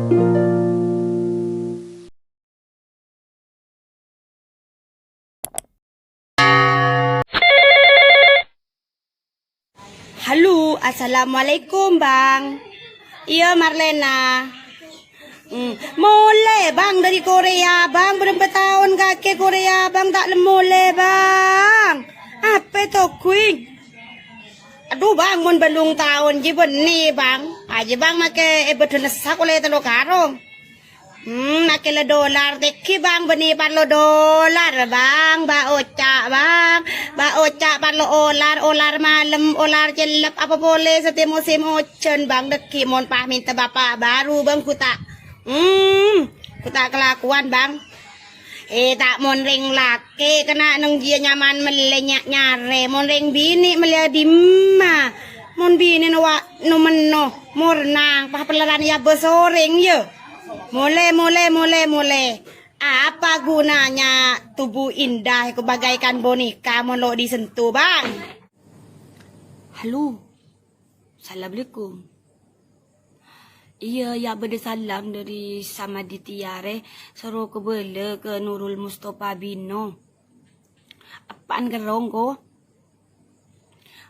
Halo, assalamualaikum bang. Iya Marlena. Mole bang dari Korea bang, berapa tahun kakek Korea bang tak lemole bang. Apa itu kuing? Aduh bang, mun belum tahun jibun nih bang. Aja bang make betul nesak oleh telo karong. Nakila dolar deki bang beni parlo dolar bang, ba oca parlo olar malam, olar jelap apa boleh setiap musim ocen bang deki mon pah minta bapak baru bang kuta kelakuan bang. Tak mon ring laki kena nang dia nyaman melenyak nyare, mon ring bini melia dimma, mon bini no meno murnang pah pelaran ya besoring ye. Mulai. Apa gunanya tubuh indah bagaikan boneka mau disentuh bang? Halo, assalamualaikum. Iya, ya salam dari Samaditiare, suruh ke bela ke Nurul Mustafa Bino. Apaan gerong ko?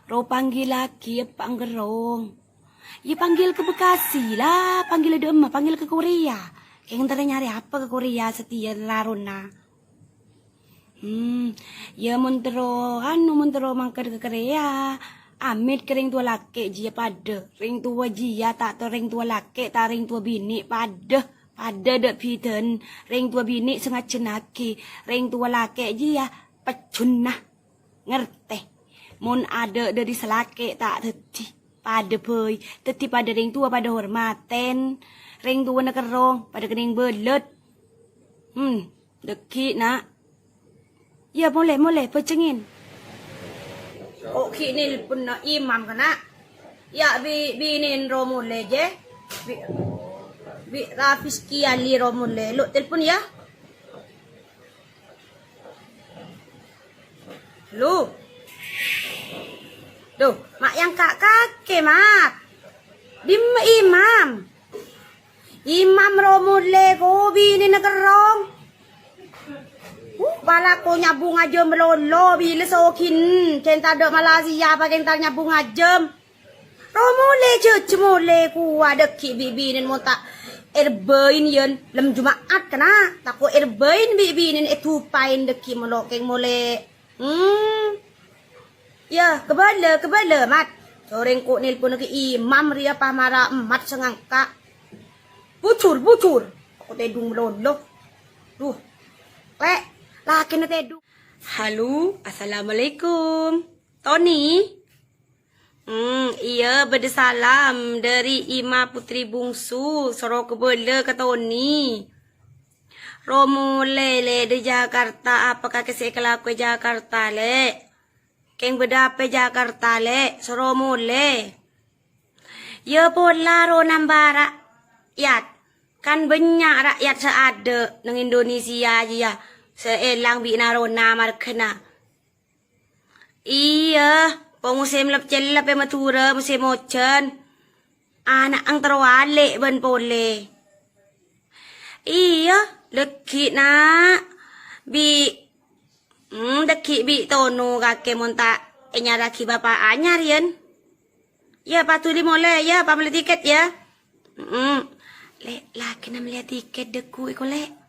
Ro panggil laki, apaan gerong? Ya panggil ke Bekasi lah, panggil ada emak, panggil ke Korea. Kayak ntar nyari apa ke Korea setia laruna. Ya muntero mangker ke Korea. Amit kering tua laki jia pada, ring tua jia tak to ring tua laki tak ring tua bini pada dek piden, ring tua bini sengat cenaki, ring tua laki jia pecunah, ngerti? Mun ada dari selaki tak teti. Pada boy, teti pada ring tua pada hormaten, ring tua nak kerong pada kening belut. Deki nak. Ya boleh pecengin. Oke ni pun nak imam kena. Ya binin romule je. Bi Rafiski Ali romule. Lo telefon ya. Lu. Tuh, mak yang kakek mak. Dim imam romule ko bini nagerong. Bala ko nyabung aja melolo bila sokin. Kenta dek Malaysia pa kenta nyabung aja. Romule cemole ku ada ki bibinin mo tak erbain yen lem Jumaat kena. Tako erbain bibinin etupain deki melokeng mole. Ya, kebala, mat. Soreng ko nelpon ke imam ria pamara emat sengangka. Bucur. Aku tedung melolo. Duh. Laki na tedung. Halo, assalamualaikum. Tony? Iya, bersalam dari Ima Putri Bungsu. Soro kebala ke Tony. Romule le di Jakarta, apakah kesekelaku Jakarta le? Keng bedape Jakarta le, Soromule. Ya pola ro nambah rakyat. Kan banyak rakyat seada nang Indonesia aja ya. Seelang bi narona markena. Iya, pengusim lep celap e matura musim ocean. Anak ang terwale ben pole. Iya, leki nak. Deki bi tonu kakek monta nyara ki bapak anyar yen. Ya patuli mole ya, pameli tiket ya. Le laki na melihat tiket deku iko le.